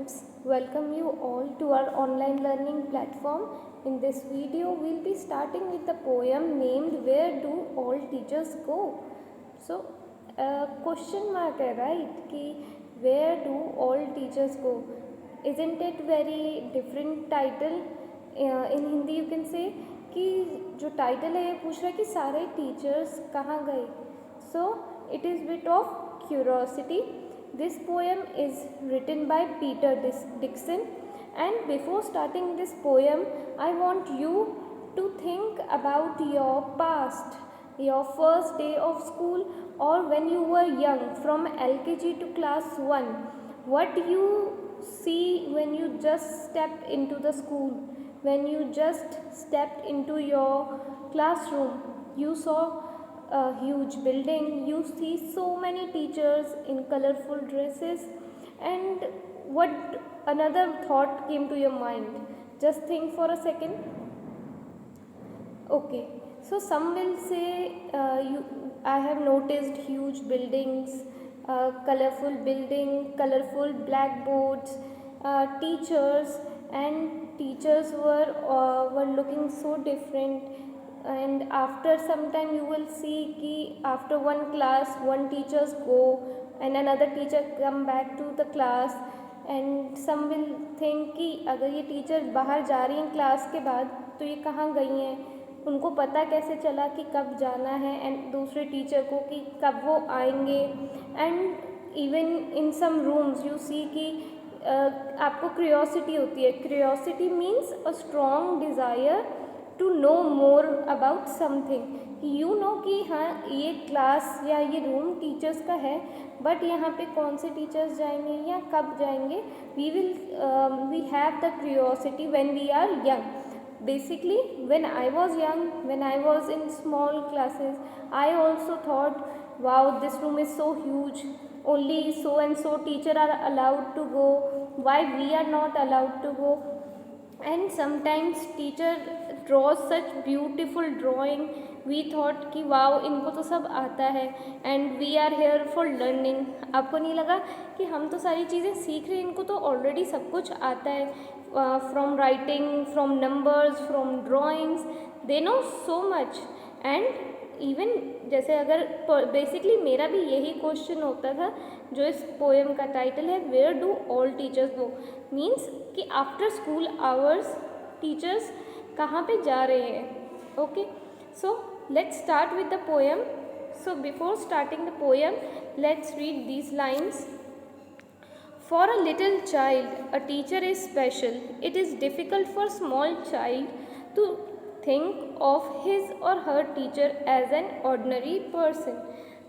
students, welcome you all to our online learning platform. In this video, we'll be starting with the poem named Where Do All Teachers Go? So, question mark hai, right? Ki where do all teachers go? Isn't it very different title? In Hindi you can say कि जो title है ये पूछ रहा है कि सारे teachers कहाँ गए. So it is bit of curiosity. This poem is written by Peter Dixon, and before starting this poem I want you to think about your past, your first day of school, or when you were young from LKG to class 1. What you see when you just step into the school, when you just stepped into your classroom. You saw a huge building, you see so many teachers in colorful dresses, and what another thought came to your mind? Just think for a second. Okay, so some will say I have noticed huge buildings, colorful building, colorful blackboards, teachers, and teachers were looking so different. And after some time you will see कि after one class one teachers go and another teacher come back to the class, and some will think कि अगर ये teacher बाहर जा रही हैं class के बाद तो ये कहाँ गई हैं, उनको पता कैसे चला कि कब जाना है, एंड दूसरे टीचर को कि कब वो आएंगे. And even in some rooms you see कि आपको क्यूरियोसिटी होती है. Curiosity means a strong desire to know more about something. You know कि हाँ ये क्लास या ये रूम टीचर्स का है, बट यहाँ पे कौन से टीचर्स जाएंगे या कब जाएंगे. We have the curiosity when we are young. Basically, when I was young, when I was in small classes, I also thought, wow, this room is so huge. Only so and so teacher are allowed to go. Why we are not allowed to go? And sometimes teacher draws such beautiful drawing. We thought कि wow इनको तो सब आता है, and we are here for learning. आपको नहीं लगा कि हम तो सारी चीज़ें सीख रहे हैं, इनको तो ऑलरेडी सब कुछ आता है. From writing, from numbers, from drawings, they know so much. And even जैसे अगर बेसिकली मेरा भी यही क्वेश्चन होता था जो इस पोएम का टाइटल है where do all teachers go. Means कि आफ्टर स्कूल आवर्स टीचर्स कहाँ पे जा रहे हैं. Okay, so let's start with the poem. So before starting the poem let's read these lines. For a little child, a teacher is special. It is difficult for a small child to think of his or her teacher as an ordinary person.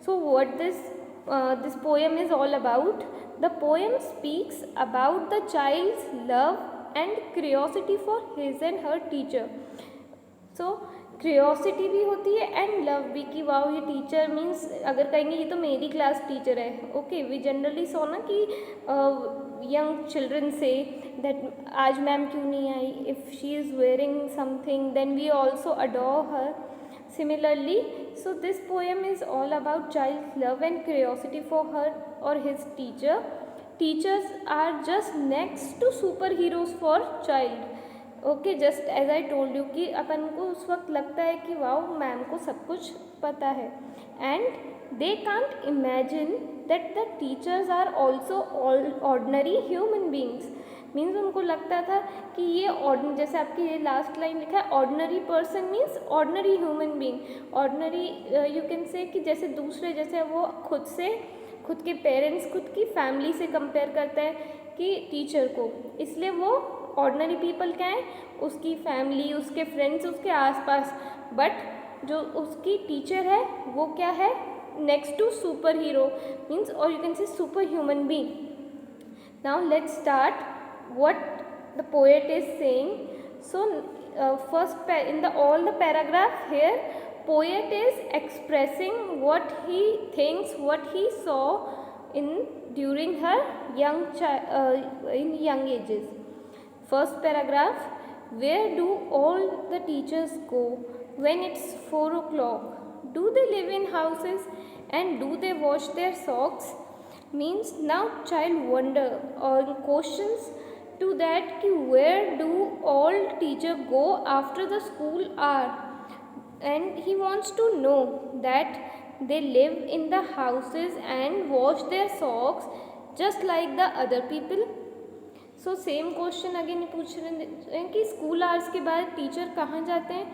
So what this poem is all about? The poem speaks about the child's love and curiosity for his and her teacher. So curiosity भी होती है and love भी कि wow ये teacher means अगर कहेंगे ये तो मेरी क्लास टीचर है. ओके, वी जनरली सो ना कि यंग चिल्ड्रन से दैट आज मैम क्यों नहीं आई. If she is wearing something then we also adore her. Similarly, so this poem is all about child love and curiosity for her or his teacher. Teachers are just next to superheroes for child. Okay, just as I told you कि अपन को उस वक्त लगता है कि wow ma'am को सब कुछ पता है, and they can't imagine that the teachers are also ordinary human beings. Means उनको लगता था कि ये जैसे आपकी ये लास्ट लाइन लिखा है ordinary person means ordinary human being. Ordinary you can से कि जैसे दूसरे जैसे वो खुद के पेरेंट्स खुद की फैमिली से कंपेयर करता है कि टीचर को, इसलिए वो ऑर्डनरी पीपल क्या है, उसकी फैमिली, उसके फ्रेंड्स, उसके आसपास. बट जो उसकी टीचर है वो क्या है, next to superhero means or you can say superhuman being. Now let's start what the poet is saying. So first in the all the paragraph here poet is expressing what he thinks, what he saw during her in young ages. First paragraph, where do all the teachers go when it's 4 o'clock? Do they live in houses and do they wash their socks? means now child wonder or questions to that कि where do all teacher go after the school hour, and he wants to know that they live in the houses and wash their socks just like the other people. So same question again पूछ रहे हैं कि school hours के बाद teacher कहाँ जाते हैं,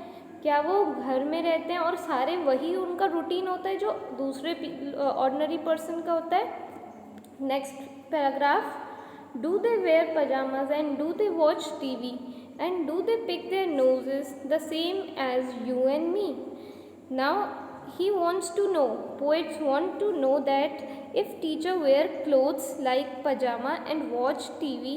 क्या वो घर में रहते हैं और सारे वही उनका रूटीन होता है जो दूसरे ऑर्डिनरी पर्सन का होता है. Next paragraph, do they wear pyjamas and do they watch TV and do they pick their noses the same as you and me. Now he wants to know, poets want to know that if teacher wear clothes like pajama and watch TV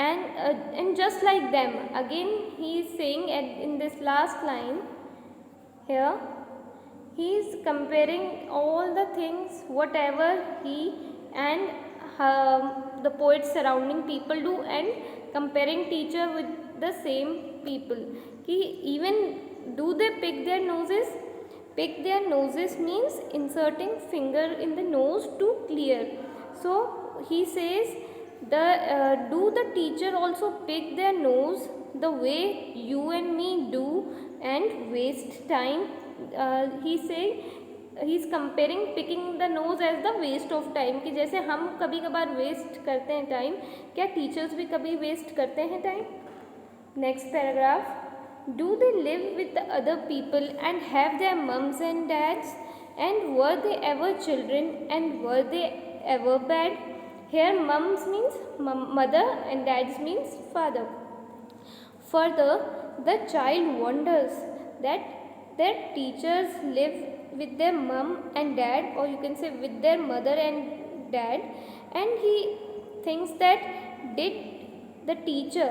and just like them, again he is saying in this last line here, he is comparing all the things whatever he and the poets surrounding people do and comparing teacher with the same people. कि even do they pick their noses? Pick their noses means inserting finger in the nose to clear. So he says do the teacher also pick their nose the way you and me do and waste time. He saying he is comparing picking the nose as the waste of time, कि जैसे हम कभी कभार waste करते हैं time, क्या teachers भी कभी वेस्ट करते हैं time. Next paragraph, do they live with the other people and have their mums and dads, and were they ever children and were they ever bad? Here mums means mother and dads means father. Further, the child wonders that their teachers live with their mum and dad, or you can say with their mother and dad, and he thinks that did the teacher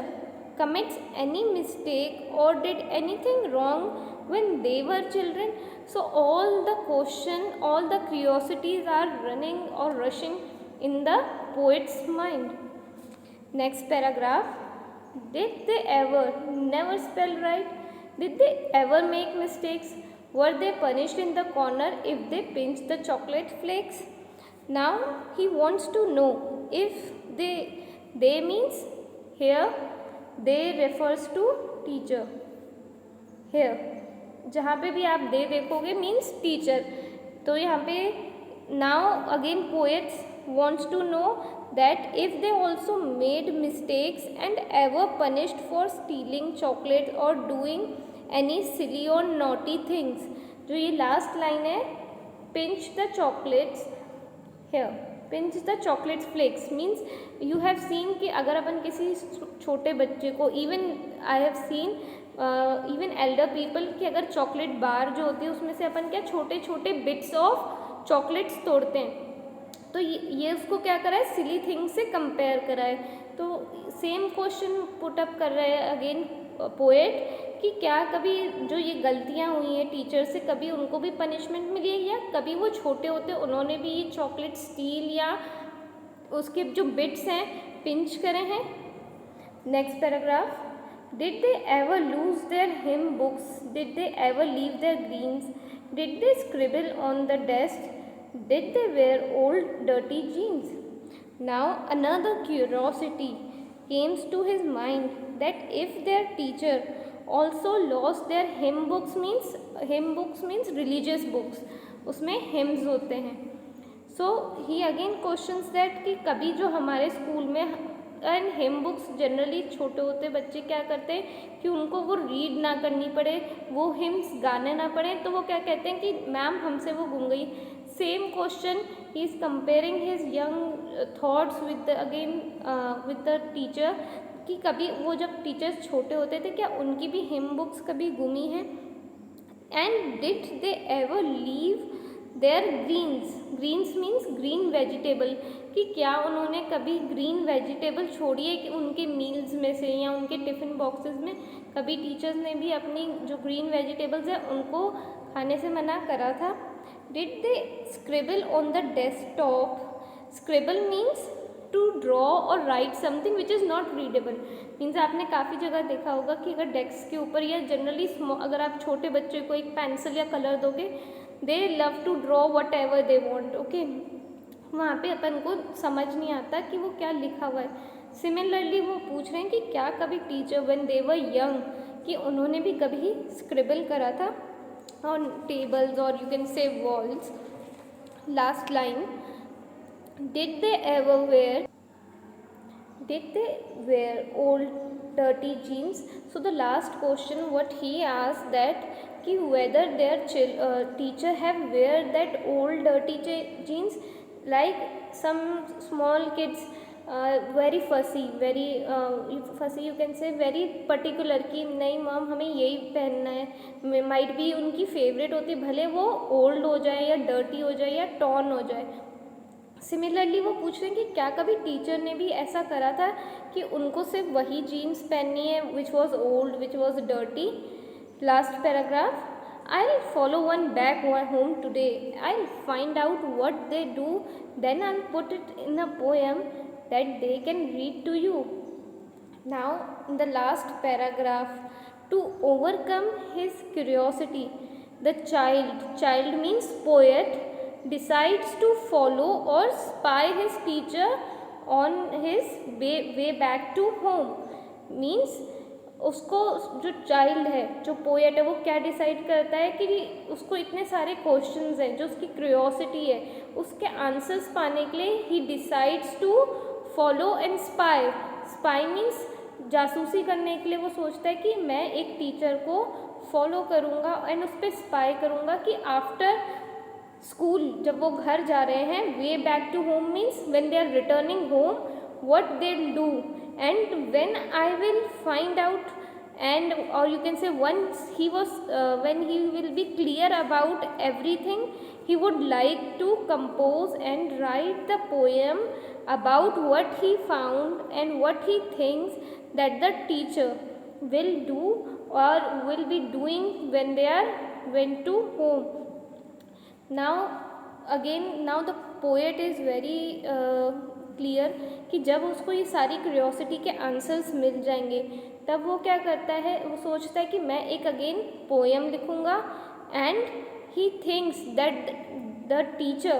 commits any mistake or did anything wrong when they were children. So all the question, all the curiosities are running or rushing in the poet's mind. Next paragraph, did they ever never spell right? Did they ever make mistakes? Were they punished in the corner if they pinched the chocolate flakes? Now he wants to know if they means here they refers to teacher. Here जहाँ पे भी आप दे देखोगे means teacher, तो यहाँ पे now again poets wants to know that if they also made mistakes and ever punished for stealing chocolates or doing any silly or naughty things. जो ये लास्ट लाइन है, pinch the chocolates here, pinch the chocolates flakes means you have seen कि अगर अपन किसी छोटे बच्चे को, even I have seen even Elder people कि अगर चॉकलेट बार जो होती है उसमें से अपन क्या छोटे छोटे बिट्स ऑफ चॉकलेट्स तोड़ते हैं, तो ये उसको क्या करा है, सिली थिंग से कंपेयर करा है. तो सेम क्वेश्चन पुट अप कर रहे हैं अगेन पोएट कि क्या कभी जो ये गलतियाँ हुई हैं टीचर से, कभी उनको भी पनिशमेंट मिली है, या कभी वो छोटे होते उन्होंने भी ये चॉकलेट स्टील या उसके जो बिट्स हैं पिंच करे हैं. Next paragraph, did they ever lose their hymn books, did they ever leave their greens, did they scribble on the desk, did they wear old dirty jeans. Now another curiosity comes to his mind that if their teacher also lost their hymn books means religious books, उसमें hymns होते हैं. So he again questions that कि कभी जो हमारे school में and him books generally छोटे होते बच्चे क्या करते हैं कि उनको वो रीड ना करनी पड़े, वो हिम्स गाने ना पड़े, तो वो क्या कहते हैं कि मैम हमसे वो गुम गई. Same question he is comparing his young thoughts with again with the teacher कि कभी वो जब टीचर्स छोटे होते थे क्या उनकी भी हिम बुक्स कभी गुमी हैं. And did they ever leave their greens means green vegetable, कि क्या उन्होंने कभी ग्रीन वेजिटेबल छोड़ी है कि उनके मील्स में से या उनके टिफ़िन बॉक्सेस में कभी टीचर्स ने भी अपनी जो ग्रीन वेजिटेबल्स हैं उनको खाने से मना करा था. Did they scribble on the desktop, scribble means to draw or write something which is not readable, means आपने काफ़ी जगह देखा होगा कि अगर डेस्क के ऊपर या जनरली अगर आप छोटे बच्चे को एक पेंसिल या कलर दोगे, they love to draw whatever they want. Okay, वहाँ पे अपन को समझ नहीं आता कि वो क्या लिखा हुआ है। सिमिलरली वो पूछ रहे हैं कि क्या कभी teacher when they were young, कि उन्होंने भी कभी स्क्रिबल करा था ऑन टेबल्स और you can say walls. Last line, did they ever wear, did they wear old dirty jeans? So the last question what he asked that कि whether their teacher have wear that old dirty jeans, like some small kids very fussy, very fussy you can say, very particular कि नहीं mom हमें यही पहनना है, might be उनकी favourite होती, भले वो ओल्ड हो जाए या डर्टी हो जाए या टॉर्न हो जाए। सिमिलरली वो पूछ रहे हैं कि क्या कभी टीचर ने भी ऐसा करा था कि उनको सिर्फ वही जीन्स पहननी है which was old, which was dirty. Last paragraph, I will follow one back home today, I will find out what they do, then I will put it in a poem that they can read to you. Now in the last paragraph, to overcome his curiosity the child means poet decides to follow or spy his teacher on his way back to home। means उसको जो child है, जो poet है, वो क्या decide करता है कि उसको इतने सारे क्वेश्चंस हैं, जो उसकी क्यूरियोसिटी है उसके आंसर्स पाने के लिए ही decides to follow and spy. Spy means जासूसी करने के लिए वो सोचता है कि मैं एक टीचर को फॉलो करूँगा एंड उस पर स्पाई करूँगा कि आफ्टर स्कूल जब वो घर जा रहे हैं, way back to home means when they are returning home, what they do, and when I will find out and or you can say once he was when he will be clear about everything, he would like to compose and write the poem about what he found and what he thinks that the teacher will do or will be doing when they are went to home। now the poet is very clear कि जब उसको ये सारी curiosity के answers मिल जाएंगे तब वो क्या करता है, वो सोचता है कि मैं एक अगेन पोएम लिखूँगा and he thinks that the teacher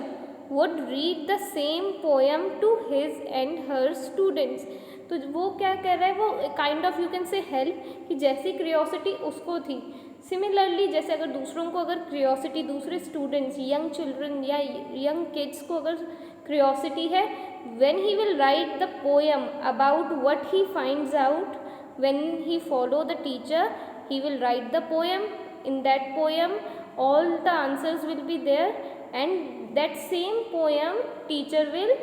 would read the same poem to his and her students। तो वो क्या कर रहा है, वो काइंड ऑफ यू कैन से हेल्प कि जैसी क्यूरियोसिटी उसको थी, सिमिलरली जैसे अगर दूसरों को अगर क्यूरियोसिटी, दूसरे स्टूडेंट्स, यंग चिल्ड्रन या यंग किड्स को अगर क्यूरियोसिटी है, when he will write the poem about what he finds out when he follow the teacher, he will write the poem, in that poem all the answers will be there and that same poem teacher will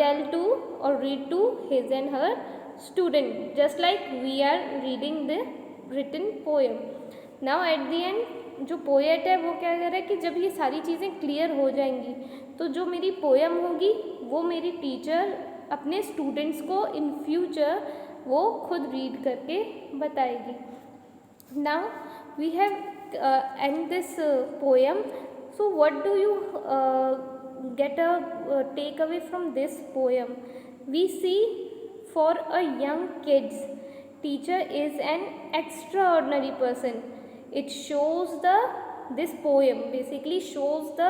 tell to or read to his and her student, just like we are reading the written poem। now at the end जो poet है वो क्या कर रहा है कि जब ये सारी चीज़ें क्लियर हो जाएंगी तो जो मेरी पोएम होगी वो मेरी टीचर अपने स्टूडेंट्स को इन फ्यूचर वो खुद रीड करके बताएगी। Now we have end this poem. So what do you get a take away from this poem? We see for a young kids, teacher is an extraordinary person। it shows this poem basically shows the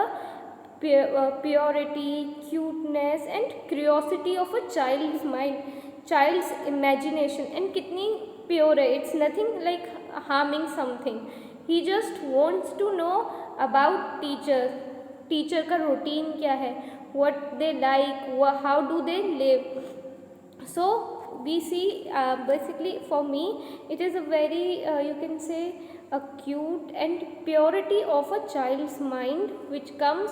purity, cuteness and curiosity of a child's mind, child's imagination, and kitni pure hai, it's nothing like harming something, he just wants to know about teacher का routine क्या है, what they like, how do they live। so we see basically for me it is a very you can say a cute and purity of a child's mind which comes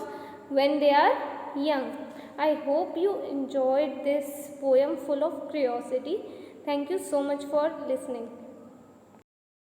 when they are young। I hope you enjoyed this poem full of curiosity। thank you so much for listening।